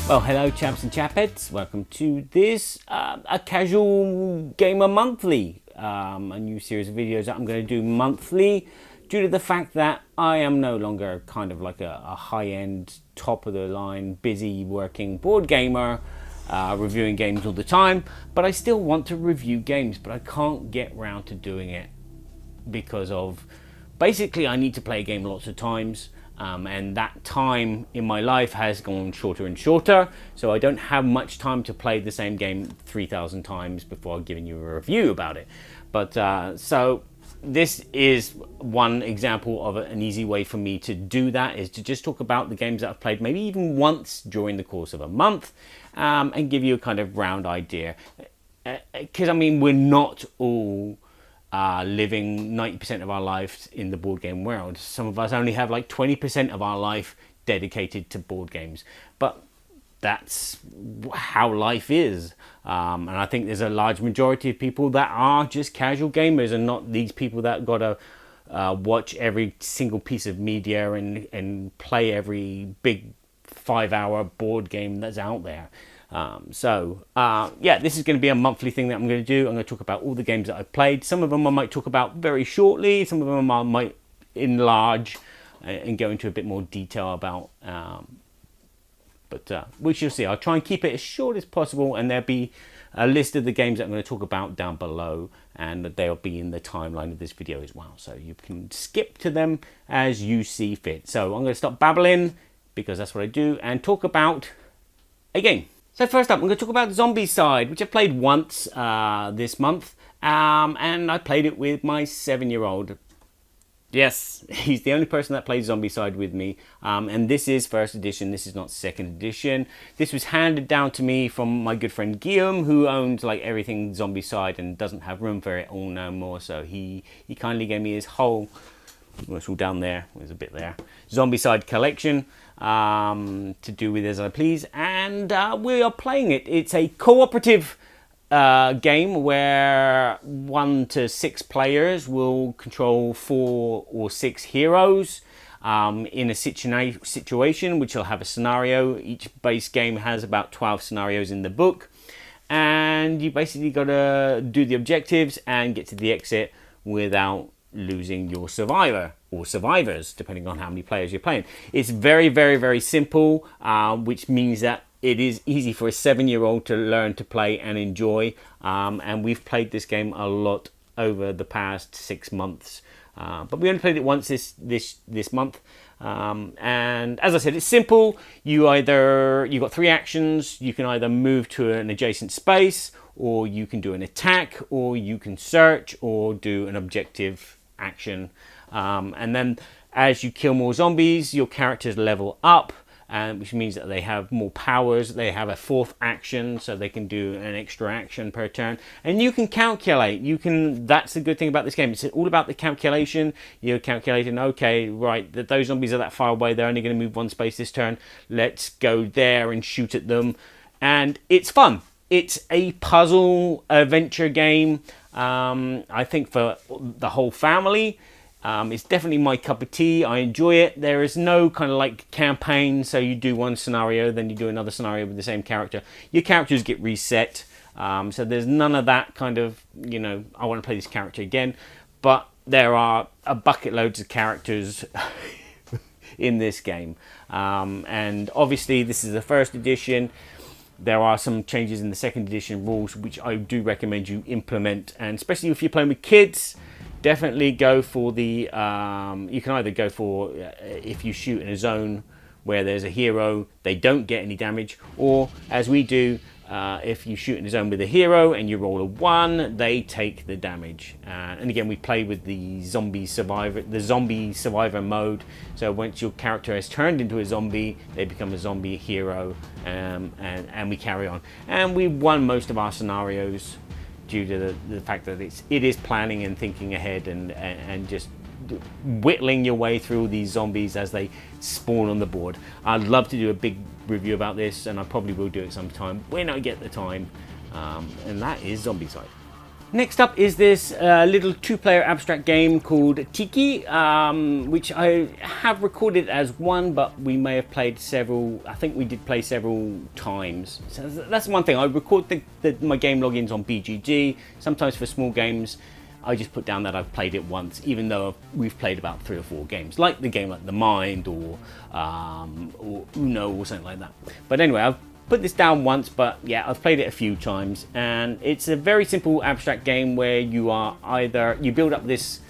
Well, hello chaps and chapettes, welcome to this, a casual gamer monthly, a new series of videos that I'm going to do monthly due to the fact that I am no longer kind of like a high-end, top-of-the-line, busy working board gamer, reviewing games all the time, but I still want to review games, but I can't get round to doing it because of, basically I need to play a game lots of times. And that time in my life has gone shorter and shorter, so I don't have much time to play the same game 3,000 times before giving you a review about it. But so this is one example of an easy way for me to do that, is to just talk about the games that I've played maybe even once during the course of a month, and give you a kind of round idea. Because I mean, we're not all living 90% of our lives in the board game world. Some of us only have like 20% of our life dedicated to board games, but that's how life is. And I think there's a large majority of people that are just casual gamers and not these people that gotta watch every single piece of media and play every big 5-hour board game that's out there. Yeah, this is going to be a monthly thing that I'm going to do. I'm going to talk about all the games that I've played. Some of them I might talk about very shortly. Some of them I might enlarge and go into a bit more detail about. But we shall see. I'll try and keep it as short as possible, and there'll be a list of the games that I'm going to talk about down below, and they'll be in the timeline of this video as well. So you can skip to them as you see fit. So I'm going to stop babbling, because that's what I do, and talk about a game. So first up, I'm going to talk about Zombicide, which I played once this month, and I played it with my 7-year-old. Yes, he's the only person that plays Zombicide with me, and this is first edition, this is not second edition. This was handed down to me from my good friend Guillaume, who owns like everything Zombicide and doesn't have room for it all no more, so he kindly gave me his whole, well, it's all down there, there's a bit there, Zombicide collection. To do with as I please, and we are playing it. It's a cooperative game where 1 to 6 players will control 4 or 6 heroes in a situation which will have a scenario. Each base game has about 12 scenarios in the book, and you basically got to do the objectives and get to the exit without losing your survivor or survivors, depending on how many players you're playing. It's very, very, very simple, which means that it is easy for a 7-year-old to learn to play and enjoy. And we've played this game a lot over the past 6 months, but we only played it once this month. And as I said, it's simple. You got 3 actions. You can either move to an adjacent space, or you can do an attack, or you can search, or do an objective action. And then as you kill more zombies, your characters level up, which means that they have more powers. They have a 4th action, so they can do an extra action per turn. And you can calculate. That's the good thing about this game. It's all about the calculation. You're calculating, okay, right, that those zombies are that far away. They're only going to move 1 space this turn. Let's go there and shoot at them. And it's fun. It's a puzzle adventure game. I think for the whole family. It's definitely my cup of tea. I enjoy it. There is no kind of like campaign, so you do one scenario, then you do another scenario with the same character. Your characters get reset, so there's none of that kind of, I want to play this character again. But there are a bucket loads of characters in this game, and obviously this is the first edition. There are some changes in the second edition rules which I do recommend you implement, and especially if you're playing with kids, definitely go for the, you can either go for, if you shoot in a zone where there's a hero, they don't get any damage, or as we do, if you shoot in a zone with a hero and you roll a 1, they take the damage. And again, we play with the zombie survivor mode. So once your character has turned into a zombie, they become a zombie hero, and we carry on. And we won most of our scenarios due to the fact that it is planning and thinking ahead and just whittling your way through these zombies as they spawn on the board. I'd love to do a big review about this, and I probably will do it sometime when I get the time, and that is Zombicide. Next up is this little two-player abstract game called Tiki, which I have recorded as one, but we may have played several. I think we did play several times. So that's one thing. I record my game logins on BGG. Sometimes for small games, I just put down that I've played it once, even though we've played about 3 or 4 games, like the game like The Mind or Uno or something like that. But anyway, I've put this down once, but yeah, I've played it a few times, and it's a very simple abstract game where you build up this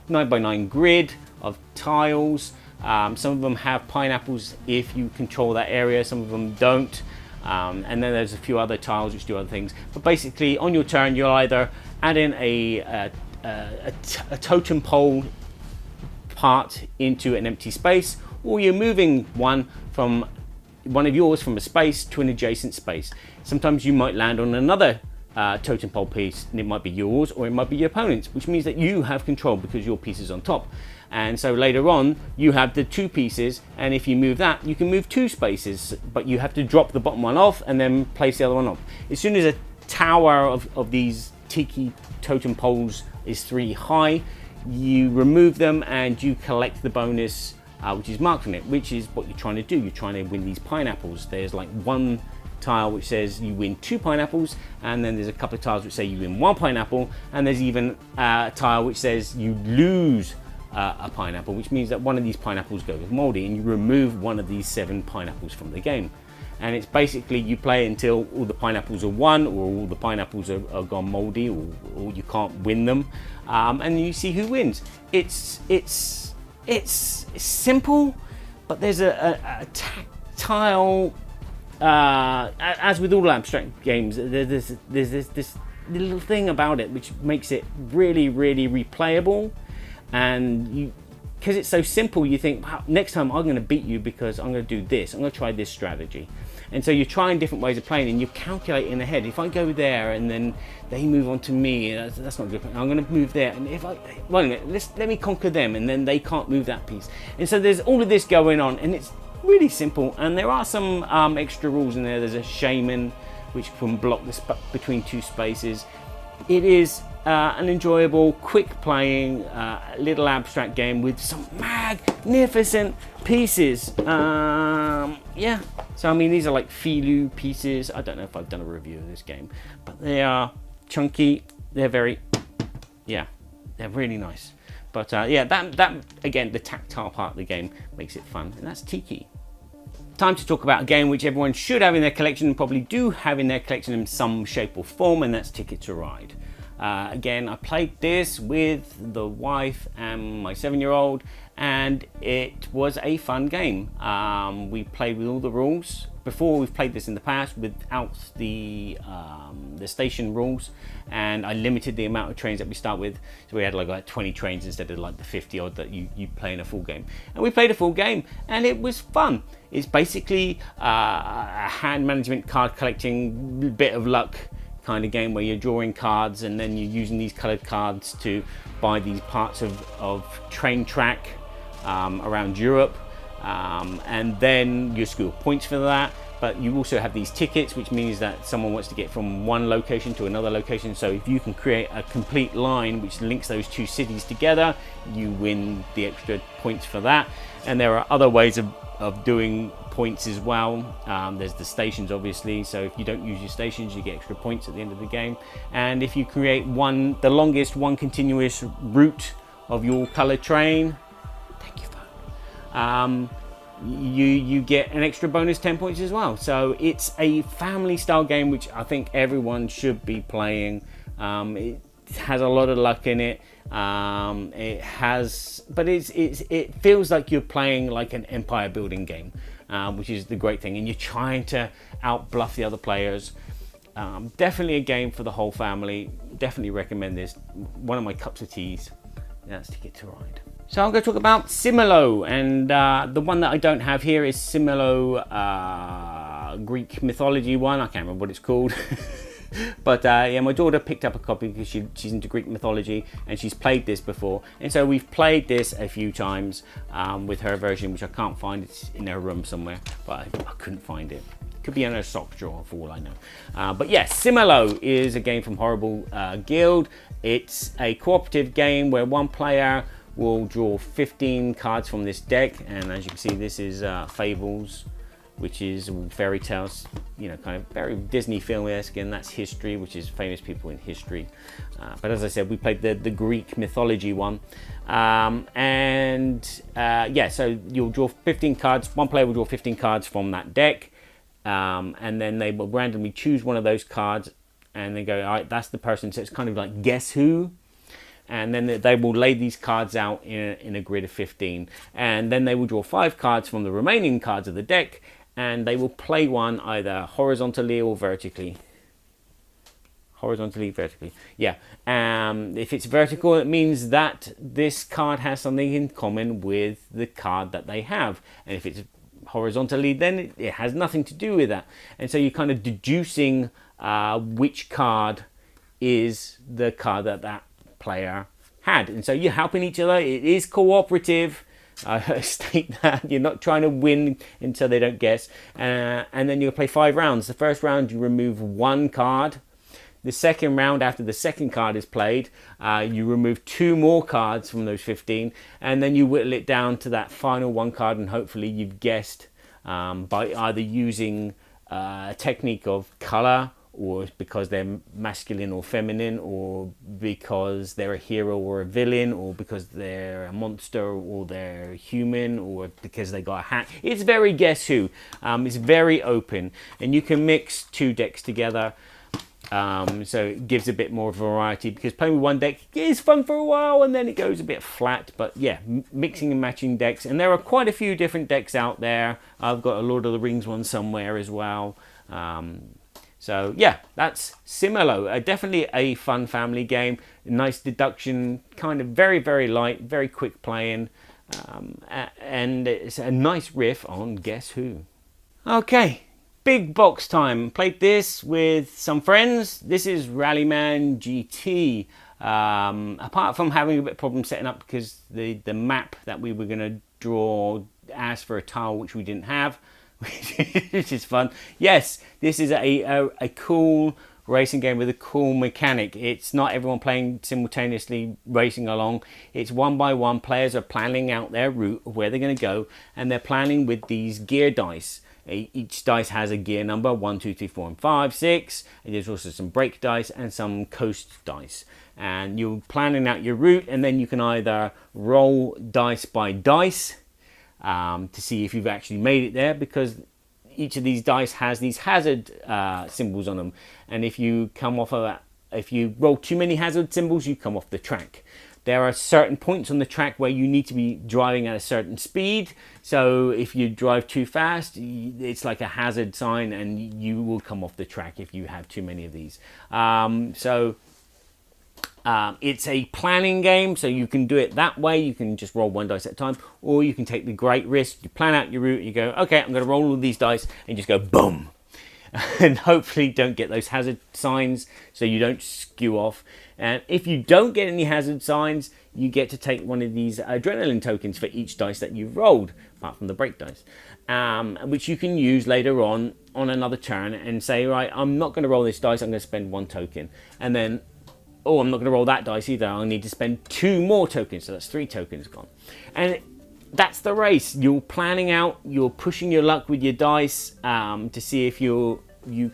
9x9 grid of tiles. Some of them have pineapples if you control that area, some of them don't, and then there's a few other tiles which do other things. But basically, on your turn, you'll either add in a totem pole part into an empty space, or you're moving one of yours from a space to an adjacent space. Sometimes you might land on another totem pole piece, and it might be yours or it might be your opponent's, which means that you have control because your piece is on top. And so later on you have the 2 pieces, and if you move that, you can move 2 spaces, but you have to drop the bottom one off and then place the other one up. As soon as a tower of these Tiki totem poles is 3 high, you remove them and you collect the bonus which is marked on it, which is what you're trying to do. You're trying to win these pineapples. There's like one tile which says you win 2 pineapples, and then there's a couple of tiles which say you win 1 pineapple, and there's even a tile which says you lose a pineapple, which means that one of these pineapples goes moldy, and you remove one of these 7 pineapples from the game. And it's basically you play until all the pineapples are won, or all the pineapples are gone moldy, or you can't win them, and you see who wins. It's simple, but there's a tactile, as with all abstract games, there's this little thing about it which makes it really, really replayable. And because it's so simple, you think, wow, next time I'm going to beat you because I'm going to do this, I'm going to try this strategy. And so you're trying different ways of playing, and you're calculating in the head. If I go there and then they move on to me, that's not good. I'm going to move there, and if wait a minute, let me conquer them, and then they can't move that piece. And so there's all of this going on, and it's really simple. And there are some extra rules in there. There's a shaman which can block between 2 spaces. It is an enjoyable, quick playing little abstract game with some magnificent pieces. Yeah, so I mean, these are like Filu pieces. I don't know if I've done a review of this game, but they are chunky. They're very, yeah, they're really nice. But yeah, that again, the tactile part of the game makes it fun, and that's Tiki. Time to talk about a game which everyone should have in their collection, and probably do have in their collection in some shape or form, and that's Ticket to Ride. Again, I played this with the wife and my 7-year-old, and it was a fun game. We played with all the rules. Before, we've played this in the past without the station rules, and I limited the amount of trains that we start with, so we had like 20 trains instead of like the 50 odd that you play in a full game. And we played a full game, and it was fun. It's basically a hand management, card collecting, bit of luck kind of game where you're drawing cards, and then you're using these colored cards to buy these parts of train track around Europe, and then you score points for that. But you also have these tickets, which means that someone wants to get from one location to another location. So if you can create a complete line which links those 2 cities together, you win the extra points for that. And there are other ways of doing points as well. There's the stations, obviously, so if you don't use your stations, you get extra points at the end of the game. And if you create the longest continuous route of your colored train, thank you, phone, you get an extra bonus 10 points as well. So it's a family style game which I think everyone should be playing. It has a lot of luck in it. It feels like you're playing like an empire building game, which is the great thing, and you're trying to out bluff the other players. Definitely a game for the whole family. Definitely recommend this. One of my cups of teas. That's Ticket to Ride. So I'm going to talk about Similo, and the one that I don't have here is Similo Greek mythology one. I can't remember what it's called. But yeah, my daughter picked up a copy because she's into Greek mythology, and she's played this before, and so we've played this a few times with her version, which I can't find. It's in her room somewhere, but I couldn't find it. Could be in a sock drawer for all I know. But yes, Similo is a game from Horrible Guild. It's a cooperative game where one player will draw 15 cards from this deck, and as you can see, this is Fables, which is fairy tales, you know, kind of very Disney film-esque, and that's history, which is famous people in history. But as I said, we played the Greek mythology one. Yeah, so you'll draw 15 cards. One player will draw 15 cards from that deck, and then they will randomly choose one of those cards, and they go, all right, that's the person. So it's kind of like Guess Who. And then they will lay these cards out in a grid of 15. And then they will draw 5 cards from the remaining cards of the deck, and they will play one either horizontally or vertically. Horizontally, vertically. Yeah. If it's vertical, it means that this card has something in common with the card that they have. And if it's horizontally, then it has nothing to do with that. And so you're kind of deducing which card is the card that player had. And so you're helping each other. It is cooperative. I state that you're not trying to win until they don't guess. And then you'll play 5 rounds. The first round you remove 1 card. The second round, after the second card is played, you remove 2 more cards from those 15, and then you whittle it down to that final 1 card, and hopefully you've guessed by either using a technique of color, or because they're masculine or feminine, or because they're a hero or a villain, or because they're a monster or they're human, or because they got a hat. It's very Guess Who. It's very open, and you can mix 2 decks together. So it gives a bit more variety, because playing with one deck is fun for a while and then it goes a bit flat. But yeah, mixing and matching decks, and there are quite a few different decks out there. I've got a Lord of the Rings one somewhere as well. So yeah, that's Similo. Definitely a fun family game. Nice deduction, kind of very, very light, very quick playing, and it's a nice riff on Guess Who. Okay. Big box time. Played this with some friends. This is Rallyman GT. Apart from having a bit of problem setting up because the map that we were going to draw asked for a tile which we didn't have, which is fun. Yes, this is a cool racing game with a cool mechanic. It's not everyone playing simultaneously racing along. It's 1 by 1. Players are planning out their route of where they're going to go, and they're planning with these gear dice. Each dice has a gear number, 1, 2, 3, 4, and 5, 6. And there's also some brake dice and some coast dice. And you're planning out your route, and then you can either roll dice by dice to see if you've actually made it there, because each of these dice has these hazard symbols on them. And if you come off of that, if you roll too many hazard symbols, you come off the track. There are certain points on the track where you need to be driving at a certain speed. So if you drive too fast, it's like a hazard sign and you will come off the track if you have too many of these. It's a planning game, so you can do it that way. You can just roll 1 dice at a time, or you can take the great risk. You plan out your route, you go, okay, I'm going to roll all these dice, and just go boom. And hopefully don't get those hazard signs so you don't skew off. And if you don't get any hazard signs, you get to take one of these adrenaline tokens for each dice that you've rolled, apart from the break dice, which you can use later on another turn and say, right, I'm not going to roll this dice, I'm going to spend 1 token. And then, oh, I'm not going to roll that dice either, I need to spend 2 more tokens, so that's 3 tokens gone. And that's the race. You're planning out, you're pushing your luck with your dice to see if you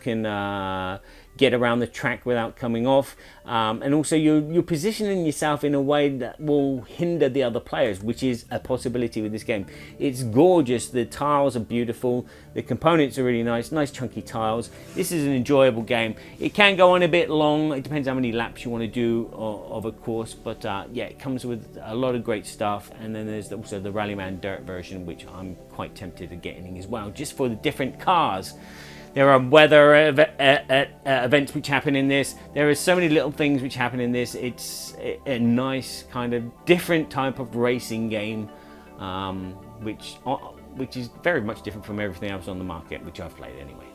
can get around the track without coming off, and also you're positioning yourself in a way that will hinder the other players, which is a possibility with this game. It's gorgeous, the tiles are beautiful, the components are really nice chunky tiles. This is an enjoyable game. It can go on a bit long, it depends how many laps you want to do of a course, but yeah, it comes with a lot of great stuff. And then there's also the Rallyman Dirt version, which I'm quite tempted to getting as well, just for the different cars. There are weather events which happen in this. There are so many little things which happen in this. It's a nice kind of different type of racing game, which is very much different from everything else on the market, which I've played anyway.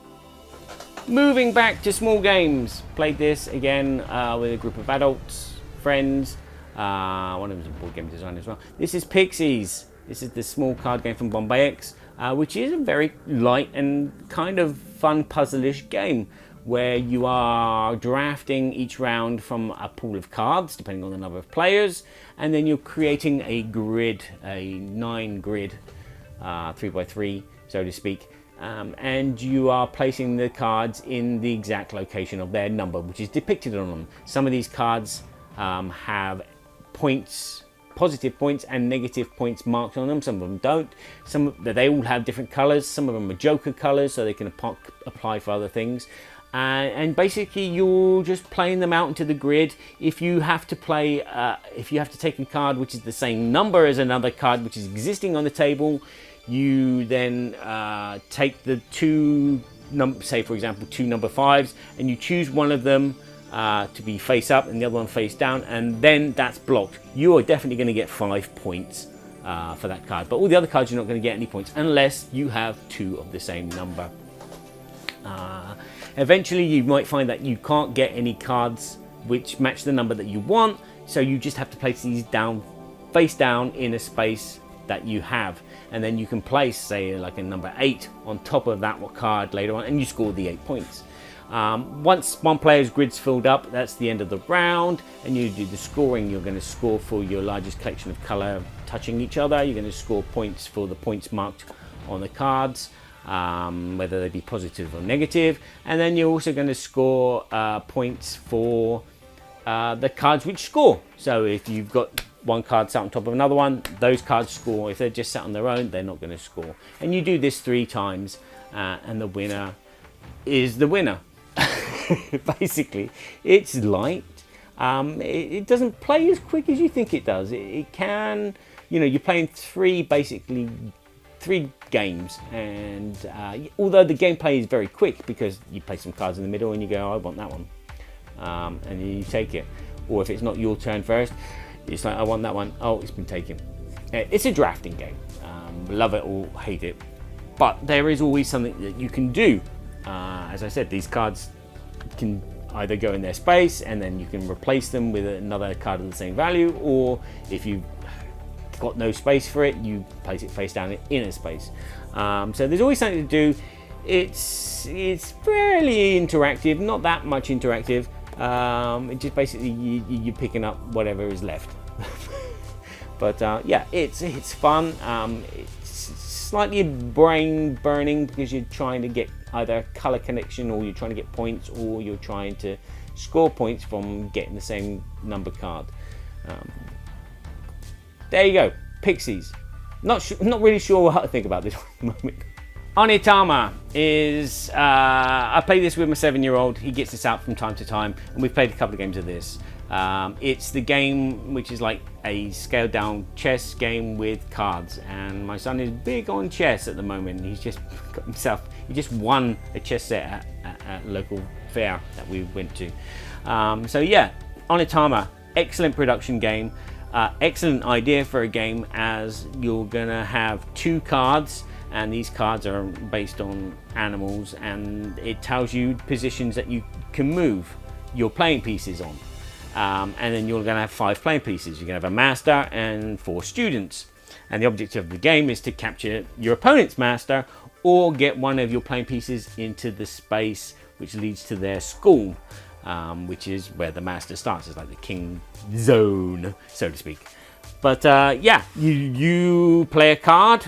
Moving back to small games. Played this again with a group of adults, friends. One of them is a board game designer as well. This is Pixies. This is the small card game from Bombay X, which is a very light and kind of fun puzzle-ish game where you are drafting each round from a pool of cards, depending on the number of players, and then you're creating a grid, a 9 grid, 3x3, so to speak, and you are placing the cards in the exact location of their number, which is depicted on them. Some of these cards have points, positive points and negative points marked on them. Some of them don't. They all have different colors. Some of them are joker colors, so they can apply for other things. And basically, you're just playing them out into the grid. If you have to play, if you have to take a card which is the same number as another card which is existing on the table, you then take the say for example 2 number 5s, and you choose one of them to be face up and the other one face down, and then that's blocked. You are definitely going to get 5 points for that card, but all the other cards you're not going to get any points unless you have 2 of the same number. Eventually you might find that you can't get any cards which match the number that you want, so you just have to place these down, face down, in a space that you have, and then you can place, say, like a number 8 on top of that card later on, and you score the 8 points. Once one player's grid's filled up, that's the end of the round, and you do the scoring. You're going to score for your largest collection of color touching each other. You're going to score points for the points marked on the cards, whether they be positive or negative, and then you're also going to score points for the cards which score. So if you've got one card sat on top of another one, those cards score. If they're just sat on their own, they're not going to score. And you do this 3 times, and the winner is the winner. Basically, it's light. It doesn't play as quick as you think it does. It can, you're playing 3 games, and although the gameplay is very quick because you play some cards in the middle and you go, I want that one, and you take it. Or if it's not your turn first, it's like, I want that one. Oh, it's been taken. It's a drafting game. Love it or hate it, but there is always something that you can do. As I said, these cards can either go in their space and then you can replace them with another card of the same value, or if you've got no space for it, you place it face down in a space. So there's always something to do. It's fairly interactive, not that much interactive. It just basically you're picking up whatever is left. But yeah, it's fun. It's slightly brain burning because you're trying to get either color connection, or you're trying to get points, or you're trying to score points from getting the same number card. There you go, Pixies. Not really sure what to think about this one at the moment. Onitama is, I play this with my 7-year-old. He gets this out from time to time, and we've played a couple of games of this. It's the game which is like a scaled down chess game with cards, and my son is big on chess at the moment. He's just got himself, he just won a chess set at a local fair that we went to. So yeah, Onitama, excellent production game, excellent idea for a game, as you're gonna have 2 cards, and these cards are based on animals, and it tells you positions that you can move your playing pieces on. And then you're going to have 5 playing pieces. You're going to have a master and 4 students. And the objective of the game is to capture your opponent's master, or get one of your playing pieces into the space which leads to their school, which is where the master starts. It's like the king zone, so to speak. But yeah, you play a card,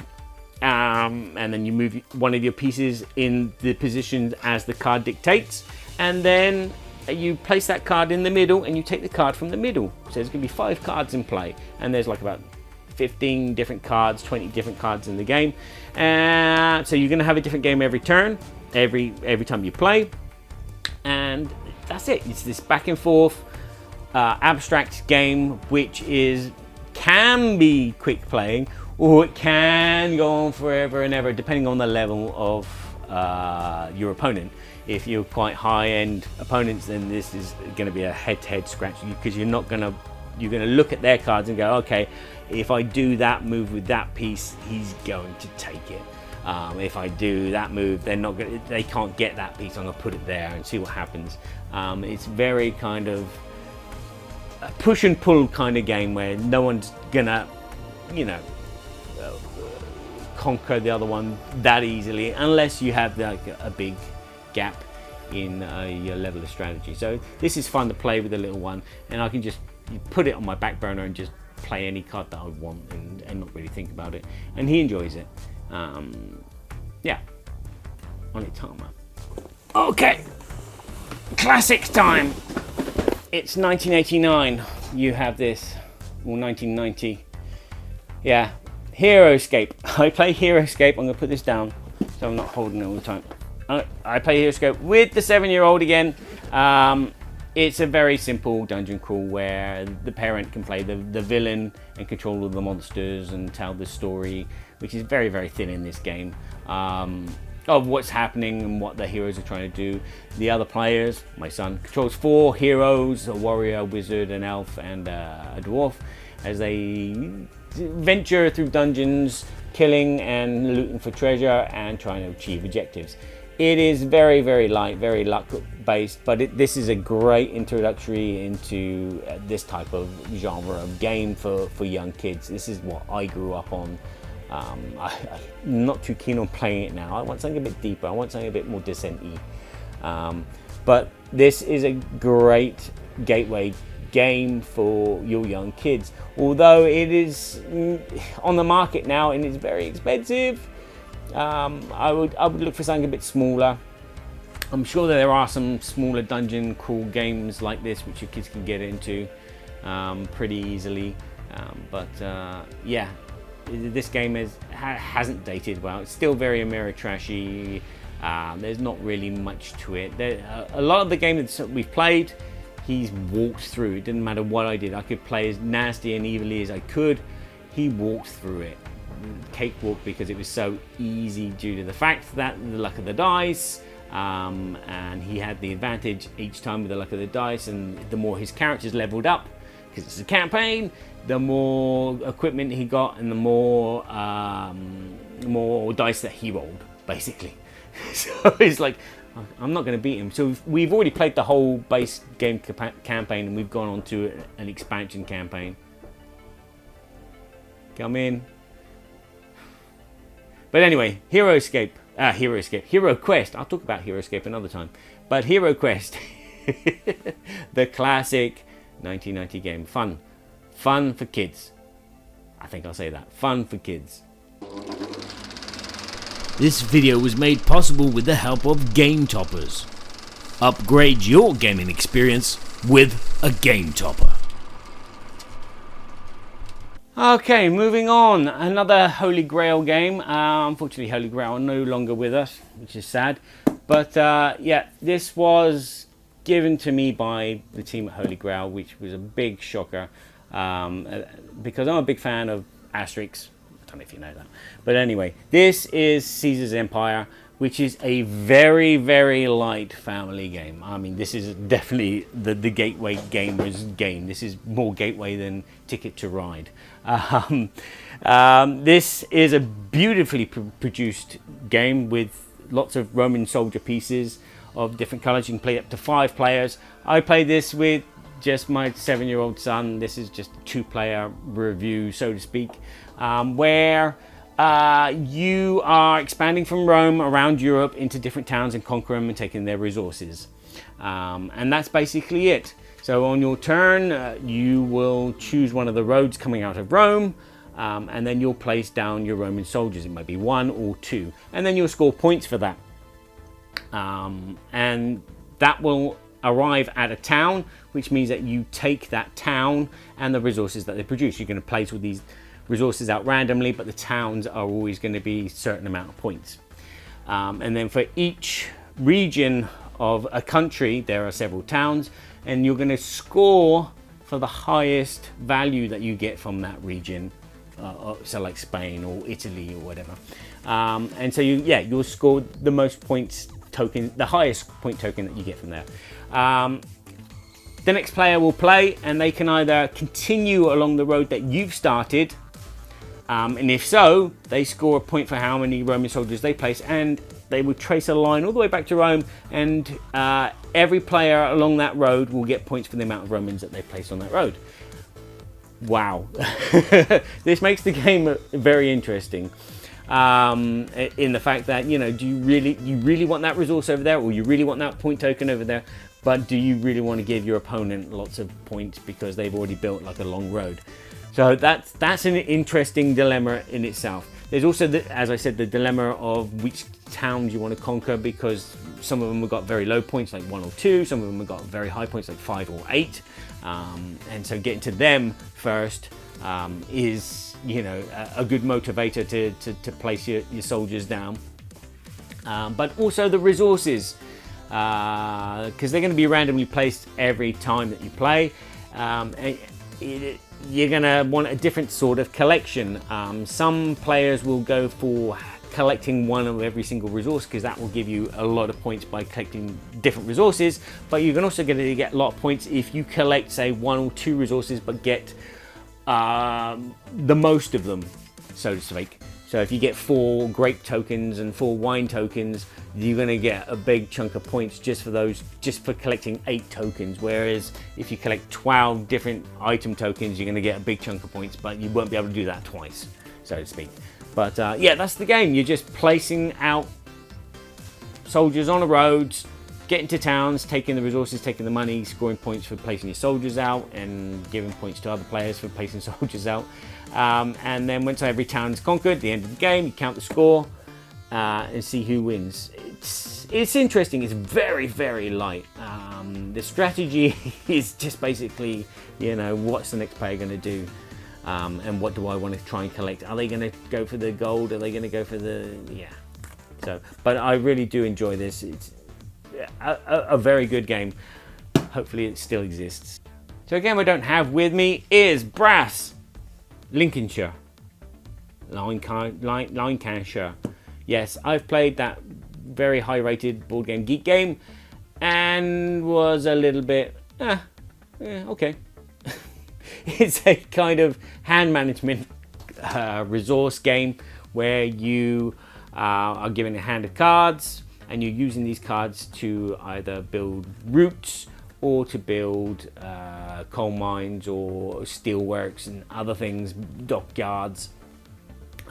and then you move one of your pieces in the position as the card dictates, and then you place that card in the middle, and you take the card from the middle. So there's going to be 5 cards in play, and there's like about 15 different cards, 20 different cards in the game. So you're going to have a different game every turn, every time you play, and that's it. It's this back and forth abstract game, which can be quick playing, or it can go on forever and ever, depending on the level of your opponent. If you're quite high-end opponents, then this is going to be a head-to-head scratch, because you're going to look at their cards and go, okay, if I do that move with that piece, he's going to take it. If I do that move, they can't get that piece. I'm going to put it there and see what happens. It's very kind of a push and pull kind of game, where no one's gonna, conquer the other one that easily, unless you have like a big gap in a level of strategy. So this is fun to play with the little one, and I can just put it on my back burner and just play any card that I want and not really think about it, and he enjoys it. Yeah, Onitama. Okay, classic time. It's 1989. You have this, or 1990. Yeah, HeroQuest. I play HeroQuest. I'm gonna put this down so I'm not holding it all the time. I play HeroQuest with the 7-year-old again. It's a very simple dungeon crawl where the parent can play the villain and control all the monsters and tell the story, which is very, very thin in this game, of what's happening and what the heroes are trying to do. The other players, my son, controls 4 heroes, a warrior, a wizard, an elf, and a dwarf, as they venture through dungeons, killing and looting for treasure and trying to achieve objectives. It is very, very light, very luck based, but this is a great introductory into this type of genre of game for young kids. This is what I grew up on. I'm not too keen on playing it now. I want something a bit deeper. I want something a bit more Descent-y. But this is a great gateway game for your young kids. Although it is on the market now and it's very expensive, I would look for something a bit smaller. I'm sure that there are some smaller dungeon crawl games like this which your kids can get into pretty easily. Yeah, this game hasn't dated well. It's still very Ameritrashy. There's not really much to it. A lot of the games that we've played, he's walked through. It didn't matter what I did. I could play as nasty and evilly as I could. He walked through it. Cakewalk, because it was so easy due to the fact that the luck of the dice, and he had the advantage each time with the luck of the dice, and the more his characters leveled up, because it's a campaign, the more equipment he got and the more dice that he rolled, basically. So it's like, I'm not going to beat him. So we've already played the whole base game campaign, and we've gone on to an expansion campaign. Come in. But anyway, HeroQuest. I'll talk about HeroQuest another time. But HeroQuest, the classic 1990 game. Fun for kids. I think I'll say that. Fun for kids. This video was made possible with the help of Game Toppers. Upgrade your gaming experience with a Game Topper. Okay, moving on. Another Holy Grail game. Unfortunately, Holy Grail are no longer with us, which is sad. But yeah, this was given to me by the team at Holy Grail, which was a big shocker, because I'm a big fan of Asterix. I don't know if you know that. But anyway, this is Caesar's Empire, which is a very, very light family game. I mean, this is definitely the gateway gamer's game. This is more gateway than Ticket to Ride. This is a beautifully produced game with lots of Roman soldier pieces of different colors. You can play up to 5 players. I played this with just my 7-year-old son. This is just a 2-player review, so to speak, where you are expanding from Rome around Europe into different towns and conquer them and taking their resources. And that's basically it. So on your turn, you will choose one of the roads coming out of Rome, and then you'll place down your Roman soldiers. It might be 1 or 2, and then you'll score points for that. And that will arrive at a town, which means that you take that town and the resources that they produce. You're going to place all these resources out randomly, but the towns are always going to be a certain amount of points. And then for each region of a country, there are several towns, and you're going to score for the highest value that you get from that region. So like Spain or Italy or whatever. And so you'll score the most points token, the highest point token that you get from there. The next player will play, and they can either continue along the road that you've started, and if so, they score a point for how many Roman soldiers they place, and they will trace a line all the way back to Rome, and every player along that road will get points for the amount of Romans that they place on that road. Wow. This makes the game very interesting. in the fact that, you know, do you really want that resource over there, or you really want that point token over there, but do you really want to give your opponent lots of points because they've already built like a long road? So that's an interesting dilemma in itself. There's also, as I said, the dilemma of which towns you want to conquer, because some of them have got very low points like 1 or 2, some of them have got very high points like 5 or 8, and so getting to them first is, you know, a good motivator to place your soldiers down. But also the resources, because they're going to be randomly placed every time that you play. You're going to want a different sort of collection. Some players will go for collecting one of every single resource, because that will give you a lot of points by collecting different resources, but you're also going to get a lot of points if you collect, say, 1 or 2 resources but get the most of them, so to speak. So if you get 4 grape tokens and 4 wine tokens, you're going to get a big chunk of points just for collecting 8 tokens. Whereas if you collect 12 different item tokens, you're going to get a big chunk of points, but you won't be able to do that twice, so to speak. But yeah, that's the game. You're just placing out soldiers on the roads, getting to towns, taking the resources, taking the money, scoring points for placing your soldiers out, and giving points to other players for placing soldiers out. And then once every town is conquered, at the end of the game, you count the score and see who wins. It's interesting. It's very, very light. The strategy is just basically, you know, what's the next player going to do, and what do I want to try and collect? Are they going to go for the gold? Are they going to go for the So, but I really do enjoy this. It's a very good game. Hopefully, it still exists. So a game I don't have with me is Brass. Lancashire. Lancashire. Yes, I've played that very high rated board game geek game and was a little bit okay. It's a kind of hand management resource game where you are given a hand of cards, and you're using these cards to either build routes or to build coal mines or steelworks and other things, dockyards.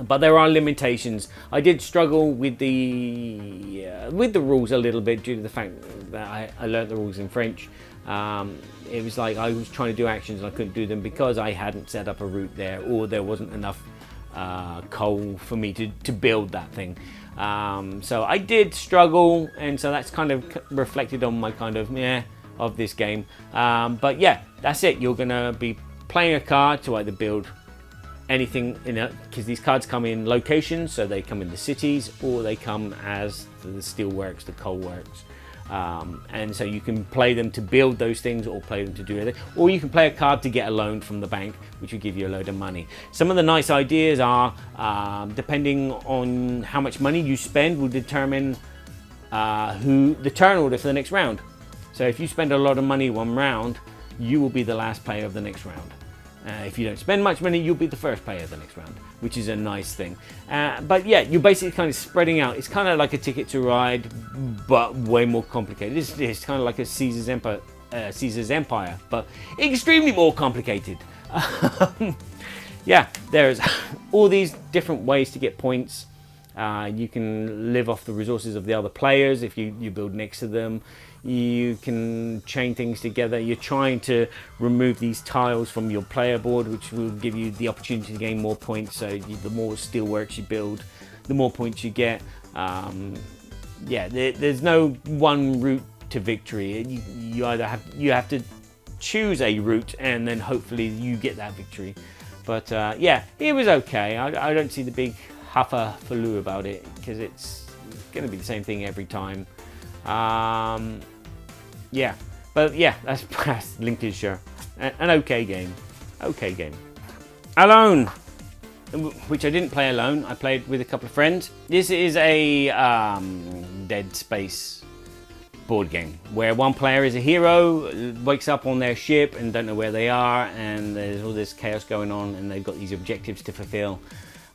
But there are limitations. I did struggle with the rules a little bit due to the fact that I learnt the rules in French. It was like I was trying to do actions and I couldn't do them because I hadn't set up a route there, or there wasn't enough coal for me to build that thing. So I did struggle, and so that's kind of reflected on my kind of of this game. But yeah, that's it. You're gonna be playing a card to either build anything in it, because these cards come in locations, so they come in the cities, or they come as the steelworks, the coal works. And so you can play them to build those things, or play them to do anything, or you can play a card to get a loan from the bank, which will give you a load of money. Some of the nice ideas are, depending on how much money you spend, will determine who the turn order for the next round. So if you spend a lot of money one round, you will be the last player of the next round. If you don't spend much money, you'll be the first player of the next round, which is a nice thing. But yeah, you're basically kind of spreading out. It's kind of like a Ticket to Ride, but way more complicated. It's kind of like a Caesar's Empire, but extremely more complicated. Yeah, there's all these different ways to get points. You can live off the resources of the other players if you build next to them. You can chain things together. You're trying to remove these tiles from your player board, which will give you the opportunity to gain more points. So the more steelworks you build, the more points you get. Yeah, there's no one route to victory. You either have to choose a route, and then hopefully you get that victory. But yeah, it was okay. I don't see the big huffa-faloo about it, because it's going to be the same thing every time. Yeah, but yeah, that's Brass Lancashire. An okay game. Okay game. Alone, which I didn't play alone. I played with a couple of friends. This is a Dead Space board game where one player is a hero, wakes up on their ship and don't know where they are, and there's all this chaos going on, and they've got these objectives to fulfill.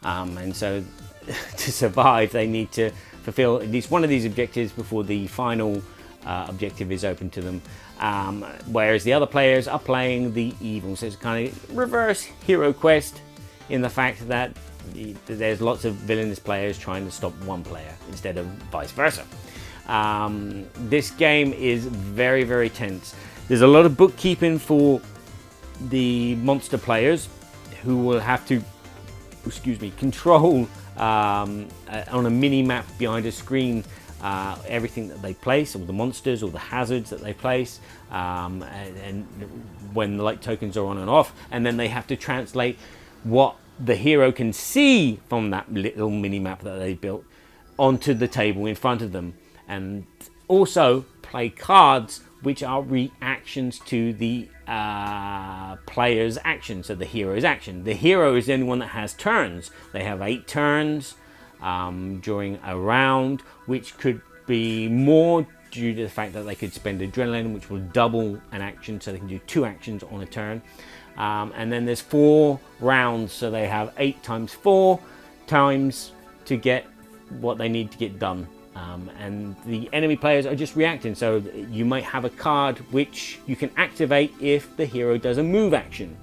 And so to survive, they need to fulfill at least one of these objectives before the final objective is open to them. Whereas the other players are playing the evil. So it's kind of reverse HeroQuest in the fact that there's lots of villainous players trying to stop one player instead of vice versa. This game is very, very tense. There's a lot of bookkeeping for the monster players who will have to, control on a mini map behind a screen everything that they place, all the monsters, all the hazards that they place, and when the light tokens are on and off, and then they have to translate what the hero can see from that little mini map that they built onto the table in front of them, and also play cards which are reactions to the player's action, so the hero's action. The hero is the only one that has turns. They have 8 turns during a round, which could be more due to the fact that they could spend adrenaline, which will double an action, so they can do 2 actions on a turn. And then there's 4 rounds, so they have 8 times 4 times to get what they need to get done. And the enemy players are just reacting, so you might have a card which you can activate if the hero does a move action.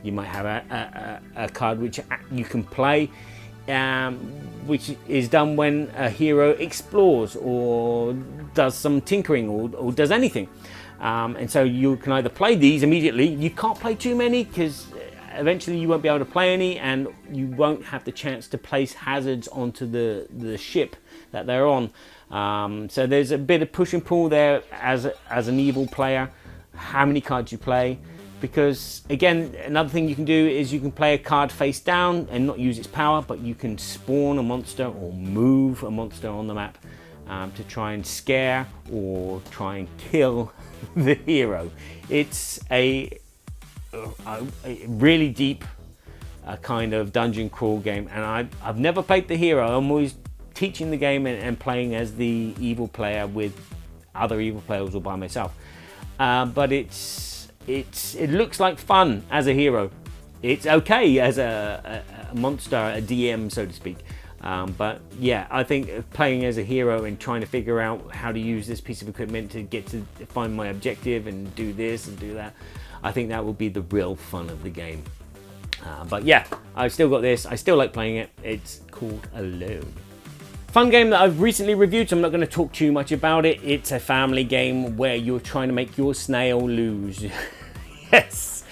You might have a card which you can play which is done when a hero explores or does some tinkering or does anything. And so you can either play these immediately. You can't play too many because eventually you won't be able to play any, and you won't have the chance to place hazards onto the ship that they're on. So there's a bit of push and pull there as an evil player, how many cards you play. Because again, another thing you can do is you can play a card face down and not use its power, but you can spawn a monster or move a monster on the map to try and scare or try and kill the hero. It's a really deep kind of dungeon crawl game, and I've never played the hero. I'm always teaching the game and playing as the evil player with other evil players or by myself. But it looks like fun as a hero. It's okay as a monster, a DM, so to speak. But yeah, I think playing as a hero and trying to figure out how to use this piece of equipment to get to find my objective and do this and do that, I think that will be the real fun of the game. But yeah, I've still got this. I still like playing it. It's called Alone. Fun game that I've recently reviewed, so I'm not going to talk too much about it. It's a family game where you're trying to make your snail lose. Yes.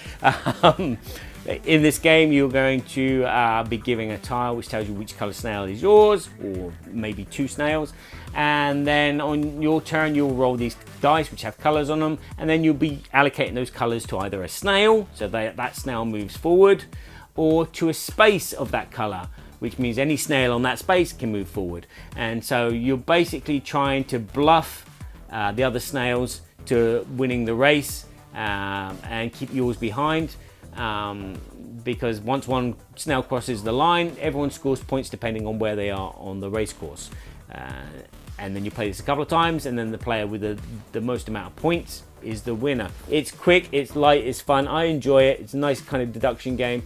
In this game, you're going to be giving a tile which tells you which colour snail is yours, or maybe 2 snails. And then on your turn, you'll roll these dice which have colours on them, and then you'll be allocating those colours to either a snail, so that snail moves forward, or to a space of that colour, which means any snail on that space can move forward. And so you're basically trying to bluff the other snails to winning the race and keep yours behind. Because once one snail crosses the line, everyone scores points depending on where they are on the race course. And then you play this a couple of times, and then the player with the most amount of points is the winner. It's quick, it's light, it's fun. I enjoy it. It's a nice kind of deduction game.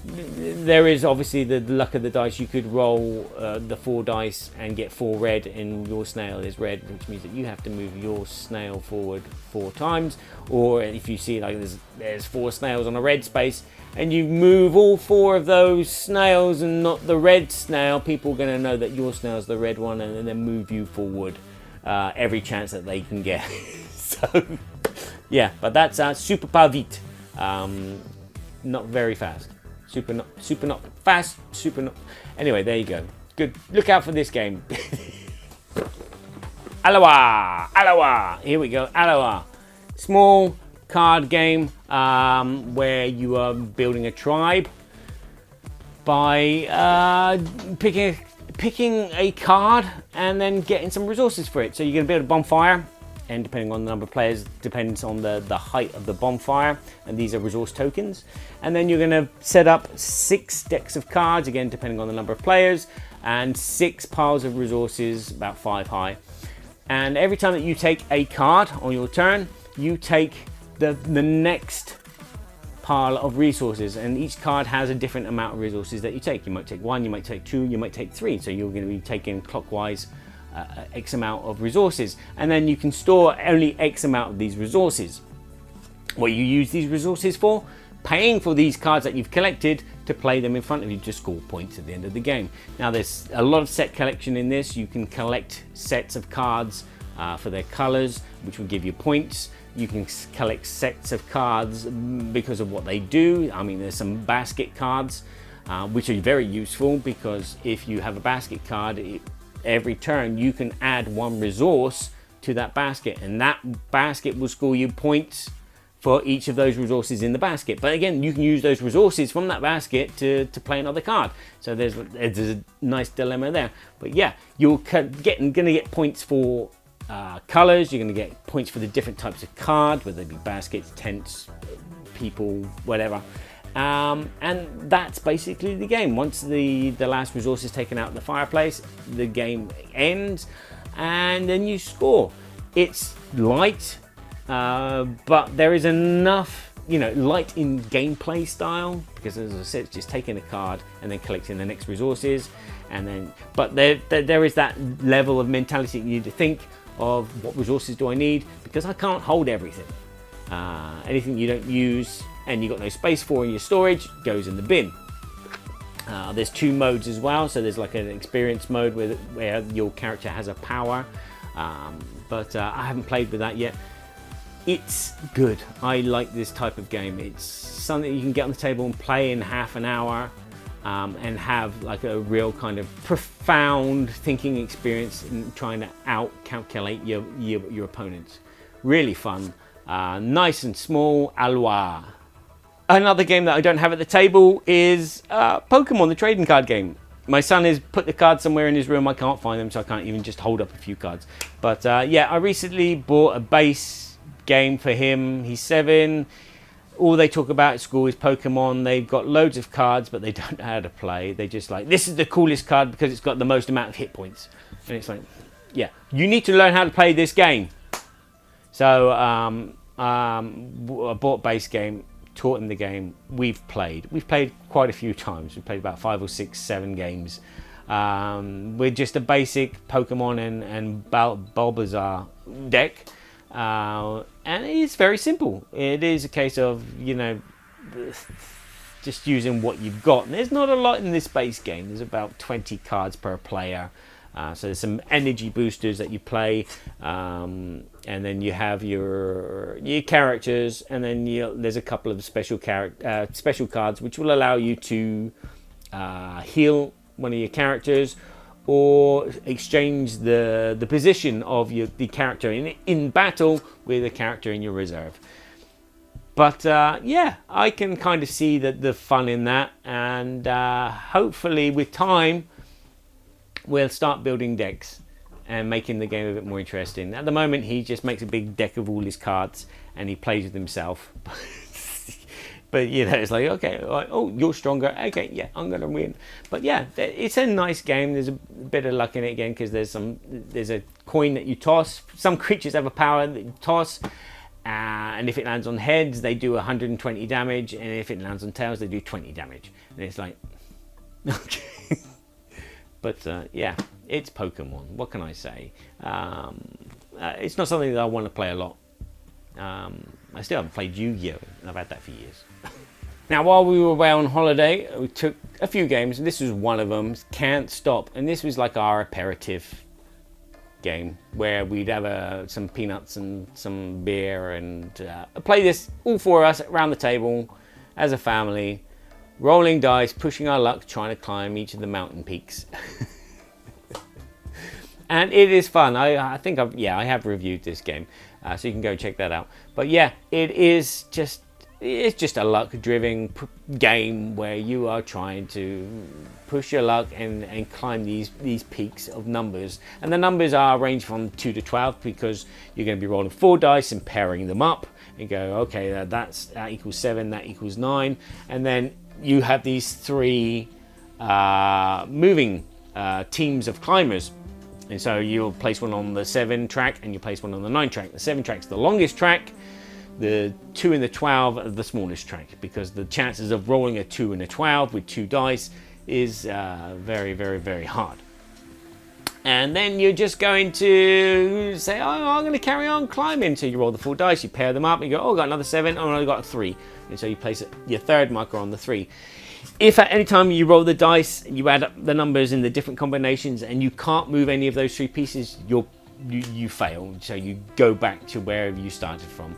There is obviously the luck of the dice. You could roll the 4 dice and get 4 red, and your snail is red, which means that you have to move your snail forward 4 times. Or if you see like there's 4 snails on a red space, and you move all 4 of those snails and not the red snail, people are going to know that your snail is the red one, and then move you forward every chance that they can get. So yeah, but that's super pas vite. Not very fast. Super not fast, super not. Anyway, there you go. Good. Look out for this game. Elawa. Here we go. Elawa. Small card game where you are building a tribe by picking a card and then getting some resources for it. So you're going to build a bonfire, and depending on the number of players, depends on the height of the bonfire, and these are resource tokens. And then you're going to set up 6 decks of cards, again depending on the number of players, and 6 piles of resources, about 5 high. And every time that you take a card on your turn, you take the next pile of resources, and each card has a different amount of resources that you take. You might take 1, you might take 2, you might take 3, so you're going to be taking clockwise X amount of resources, and then you can store only X amount of these resources. What you use these resources for? paying for these cards that you've collected to play them in front of you to score points at the end of the game. Now there's a lot of set collection in this. You can collect sets of cards for their colors, which will give you points. You can collect sets of cards because of what they do. I mean, there's some basket cards, which are very useful, because if you have a basket card, every turn you can add one resource to that basket, and that basket will score you points for each of those resources in the basket. But again, you can use those resources from that basket to play another card. So there's a nice dilemma there. But yeah, you're going to get points for colors. You're going to get points for the different types of cards, whether they be baskets, tents, people, whatever. And that's basically the game. Once the last resource is taken out of the fireplace, the game ends, and then you score. It's light, but there is enough, light in gameplay style, because as I said, it's just taking a card and then collecting the next resources, but there is that level of mentality you need to think of, what resources do I need, because I can't hold everything. Anything you don't use and you got no space for in your storage goes in the bin. There's 2 modes as well, so there's like an experience mode where your character has a power, but I haven't played with that yet. It's good. I like this type of game. It's something you can get on the table and play in half an hour, and have like a real kind of profound thinking experience in trying to out-calculate your opponents. Really fun. Nice and small. Elawa. Another game that I don't have at the table is Pokemon, the trading card game. My son has put the cards somewhere in his room. I can't find them, so I can't even just hold up a few cards. But yeah, I recently bought a base game for him. He's 7. All they talk about at school is Pokemon. They've got loads of cards, but they don't know how to play. They just like, this is the coolest card because it's got the most amount of hit points. And it's like, yeah, you need to learn how to play this game. So I bought base game, taught him the game. We've played quite a few times. We've played about 5 or 6, 7 games. With just a basic Pokemon and Bulbasaur deck. And it's very simple. It is a case of, just using what you've got. And there's not a lot in this base game. There's about 20 cards per player. So there's some energy boosters that you play, and then you have your characters, and then there's a couple of special cards which will allow you to heal one of your characters, or exchange the position of the character in battle with a character in your reserve. But yeah, I can kind of see the fun in that, and hopefully with time we'll start building decks and making the game a bit more interesting. At the moment he just makes a big deck of all his cards and he plays with himself. But it's like, okay, oh, you're stronger, okay, yeah, I'm gonna win. But yeah, it's a nice game. There's a bit of luck in it again, because there's a coin that you toss. Some creatures have a power that you toss, and if it lands on heads they do 120 damage, and if it lands on tails they do 20 damage. And it's like, okay. But yeah, it's Pokemon. What can I say? It's not something that I want to play a lot. I still haven't played Yu-Gi-Oh! And I've had that for years. Now, while we were away on holiday, we took a few games. This was one of them, Can't Stop. And this was like our aperitif game, where we'd have some peanuts and some beer and play this, all 4 of us around the table as a family, rolling dice, pushing our luck, trying to climb each of the mountain peaks. And it is fun. I think I have reviewed this game, so you can go check that out. But yeah, it's just a luck-driven game where you are trying to push your luck and climb these peaks of numbers. And the numbers are range from 2 to 12, because you're going to be rolling 4 dice and pairing them up and go, okay, that equals 7, that equals 9, and then you have these 3 moving teams of climbers. And so you'll place one on the 7 track and you place one on the 9 track. The 7 track's the longest track. The 2 and the 12 are the smallest track, because the chances of rolling a 2 and a 12 with 2 dice is very, very, very hard. And then you're just going to say, oh, I'm going to carry on climbing. So you roll the 4 dice, you pair them up, and you go, oh, I got another 7, oh, I got a 3. And so you place your third marker on the 3. If at any time you roll the dice, you add up the numbers in the different combinations, and you can't move any of those 3 pieces, you fail. So you go back to wherever you started from.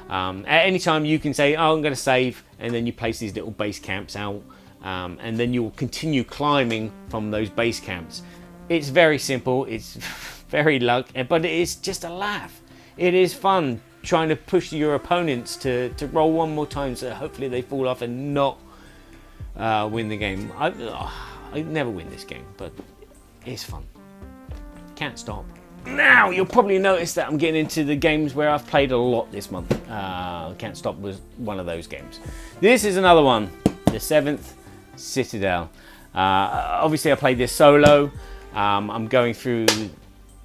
At any time you can say, oh, I'm going to save, and then you place these little base camps out, and then you'll continue climbing from those base camps. It's very simple, it's very luck, but it's just a laugh. It is fun trying to push your opponents to roll one more time so hopefully they fall off and not win the game. I never win this game, but it's fun. Can't stop. Now, you'll probably notice that I'm getting into the games where I've played a lot this month. Can't Stop was one of those games. This is another one, the 7th, Citadel. Obviously I played this solo. I'm going through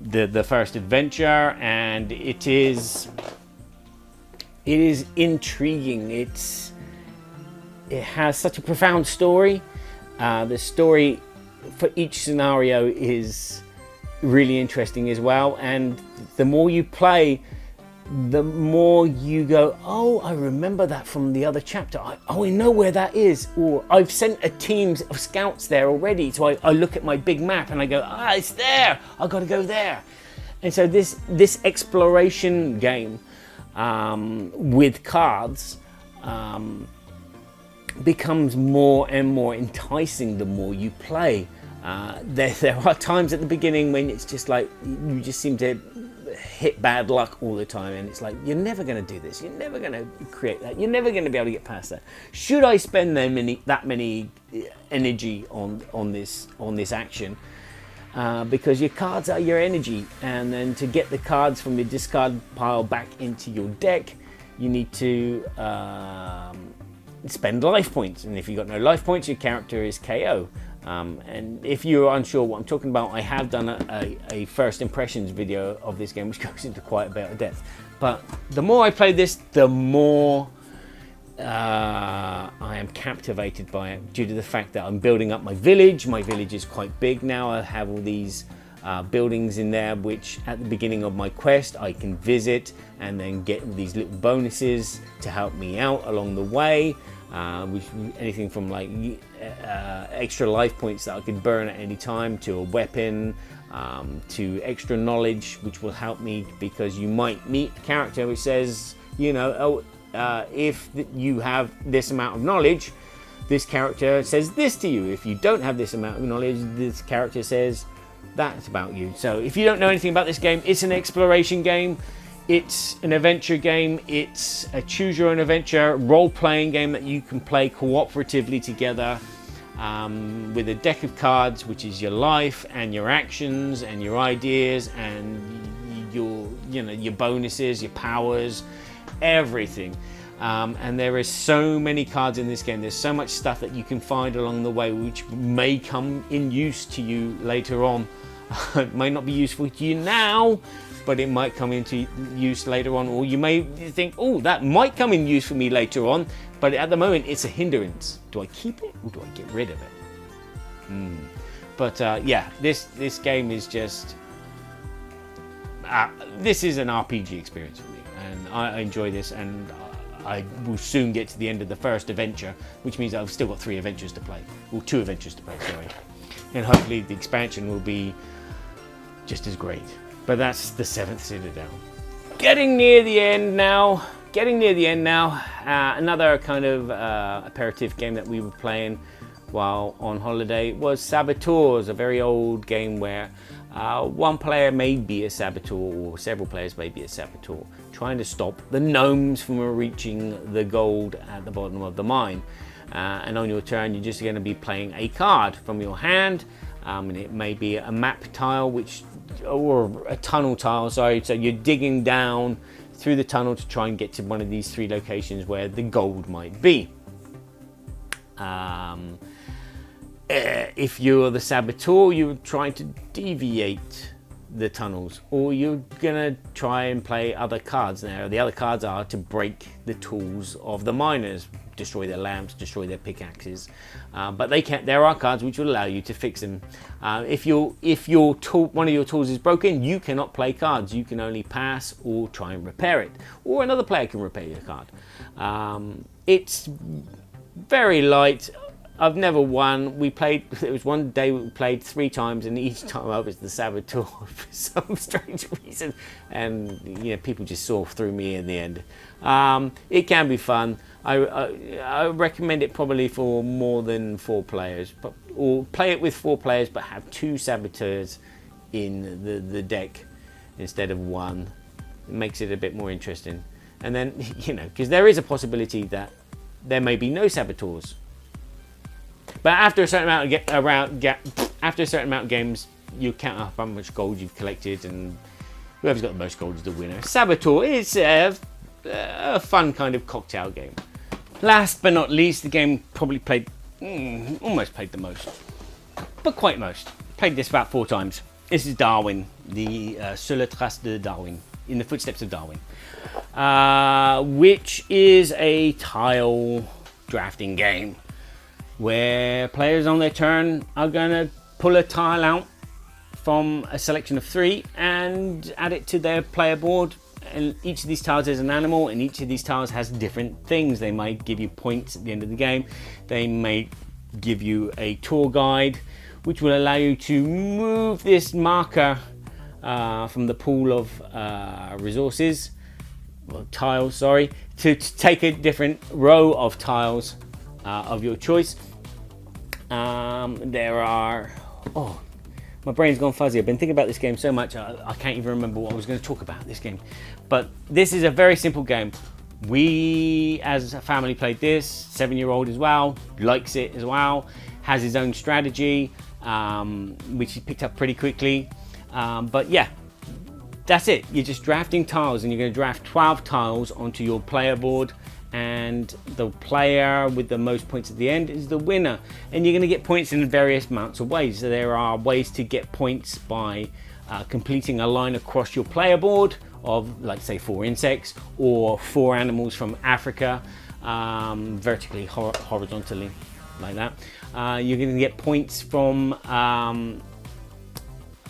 the first adventure, and it is intriguing. It has such a profound story. The story for each scenario is really interesting as well, and the more you play, the more you go, oh, I remember that from the other chapter. I know where that is, or I've sent a team of scouts there already. So I look at my big map and I go, it's there, I've got to go there. And so this exploration game with cards becomes more and more enticing the more you play. There are times at the beginning when it's just like you just seem to hit bad luck all the time, and it's like, you're never going to do this, you're never going to create that, you're never going to be able to get past that. Should I spend that many energy on this action? Because your cards are your energy, and then to get the cards from your discard pile back into your deck, you need to spend life points, and if you've got no life points, your character is KO. And if you're unsure what I'm talking about, I have done a first impressions video of this game which goes into quite a bit of depth. But the more I play this, the more I am captivated by it, due to the fact that I'm building up my village. My village is quite big now. I have all these buildings in there which at the beginning of my quest I can visit and then get these little bonuses to help me out along the way. Anything from like extra life points that I can burn at any time, to a weapon, to extra knowledge which will help me, because you might meet a character which says, you know, if you have this amount of knowledge, this character says this to you. If you don't have this amount of knowledge, this character says that about you. So if you don't know anything about this game, it's an exploration game. It's an adventure game. It's a choose your own adventure role-playing game that you can play cooperatively together with a deck of cards, which is your life and your actions and your ideas and your bonuses, your powers, everything. And there is so many cards in this game. There's so much stuff that you can find along the way which may come in use to you later on. It may not be useful to you now, but it might come into use later on, or you may think, oh, that might come in use for me later on, but at the moment it's a hindrance. Do I keep it or do I get rid of it? But yeah, this game is just this is an RPG experience for me, and I enjoy this, and I will soon get to the end of the first adventure, which means I've still got 3 adventures to play, or 2 adventures to play, sorry, and hopefully the expansion will be just as great. But that's the 7th Citadel. Getting near the end now. Another kind of aperitif game that we were playing while on holiday was Saboteur, a very old game where one player may be a saboteur, or several players may be a saboteur, trying to stop the gnomes from reaching the gold at the bottom of the mine. And on your turn, you're just going to be playing a card from your hand, and it may be a map tile, or a tunnel tile, sorry. So you're digging down through the tunnel to try and get to one of these 3 locations where the gold might be. If you're the saboteur, you're trying to deviate the tunnels, or you're gonna try and play other cards. Now the other cards are to break the tools of the miners, destroy their lamps, destroy their pickaxes, but they can't. There are cards which will allow you to fix them. If your tool, one of your tools is broken, you cannot play cards. You can only pass or try and repair it, or another player can repair your card. It's very light. I've never won. We played, it was one day we played 3 times, and each time I was the Saboteur for some strange reason, and people just saw through me in the end. It can be fun. I recommend it probably for more than 4 players, or play it with 4 players but have 2 Saboteurs in the deck instead of 1. It makes it a bit more interesting. And then, because there is a possibility that there may be no Saboteurs. But after a certain amount of games, you count up how much gold you've collected, and whoever's got the most gold is the winner. Saboteur is a fun kind of cocktail game. Last but not least, the game probably played, almost played the most, but quite most. Played this about 4 times. This is Darwin, the Sur la trace de Darwin, in the footsteps of Darwin, which is a tile drafting game, where players on their turn are going to pull a tile out from a selection of 3 and add it to their player board. And each of these tiles is an animal, and each of these tiles has different things. They might give you points at the end of the game. They may give you a tour guide, which will allow you to move this marker from the pool of resources, well, tiles, sorry, to take a different row of tiles of your choice. There are, my brain's gone fuzzy. I've been thinking about this game so much I can't even remember what I was going to talk about this game. But this is a very simple game. We as a family played this. 7-year-old as well, likes it as well, has his own strategy, which he picked up pretty quickly. But yeah, that's it. You're just drafting tiles, and you're going to draft 12 tiles onto your player board, and the player with the most points at the end is the winner. And you're going to get points in various amounts of ways. So there are ways to get points by completing a line across your player board of, like, say, 4 insects or 4 animals from Africa, vertically, horizontally, like that. You're going to get points from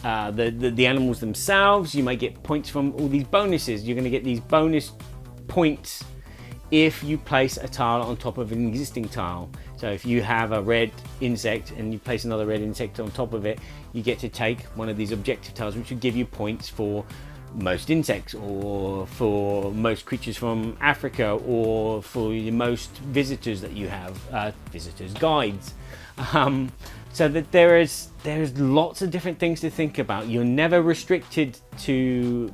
the animals themselves. You might get points from all these bonuses. You're going to get these bonus points if you place a tile on top of an existing tile. So if you have a red insect and you place another red insect on top of it, you get to take one of these objective tiles, which will give you points for most insects, or for most creatures from Africa, or for your most visitors that you have, visitors guides. So that there's lots of different things to think about. You're never restricted to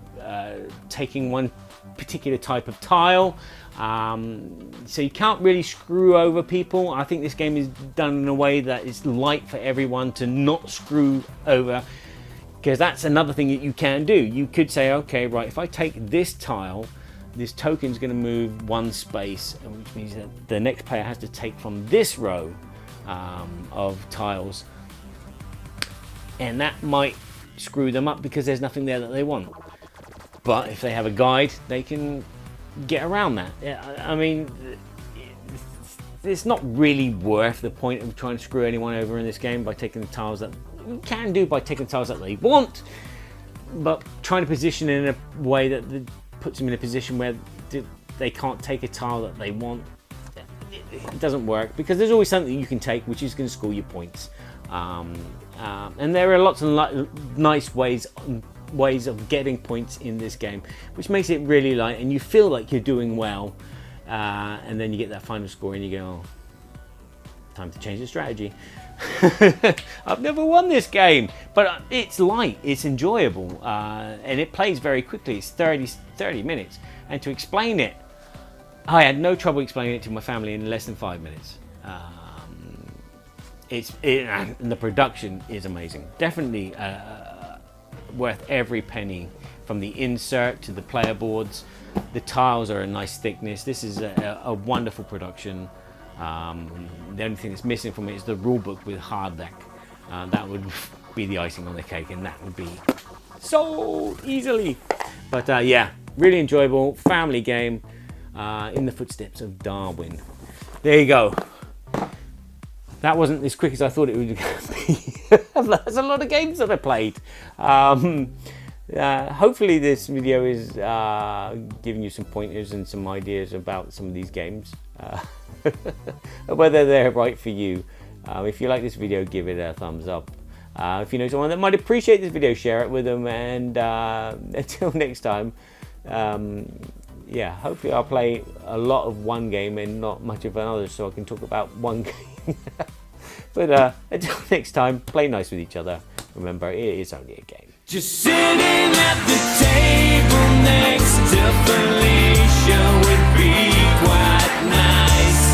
taking one particular type of tile. So you can't really screw over people. I think this game is done in a way that is light for everyone to not screw over, because that's another thing that you can do. You could say, okay, right, if I take this tile, this token's going to move 1 space, which means that the next player has to take from this row of tiles, and that might screw them up because there's nothing there that they want. But if they have a guide, they can get around that. I mean, it's not really worth the point of trying to screw anyone over in this game by taking the tiles that you can do by taking the tiles that they want, but trying to position it in a way that puts them in a position where they can't take a tile that they want. It doesn't work, because there's always something you can take which is going to score you points, and there are lots of nice ways of getting points in this game, which makes it really light, and you feel like you're doing well, and then you get that final score and you go, oh, time to change the strategy. I've never won this game, but it's light, it's enjoyable, and it plays very quickly. It's 30 minutes, and to explain it, I had no trouble explaining it to my family in less than 5 minutes. And the production is amazing. Definitely worth every penny, from the insert to the player boards. The tiles are a nice thickness. This is a wonderful production. The only thing that's missing from it is the rulebook with hardback. That would be the icing on the cake, and that would be so easily. But yeah, really enjoyable family game in the footsteps of Darwin. there you go. That wasn't as quick as I thought it would be. That's a lot of games that I played. Hopefully this video is giving you some pointers and some ideas about some of these games. Whether they're right for you. If you like this video, give it a thumbs up. If you know someone that might appreciate this video, share it with them. And until next time, yeah, hopefully I'll play a lot of one game and not much of another, so I can talk about one game. But until next time, play nice with each other. Remember, it is only a game. Just sitting at the table next to Felicia would be quite nice.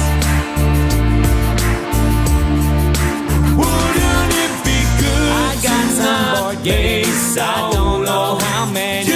Wouldn't it be good? I got some board games, I don't know how many.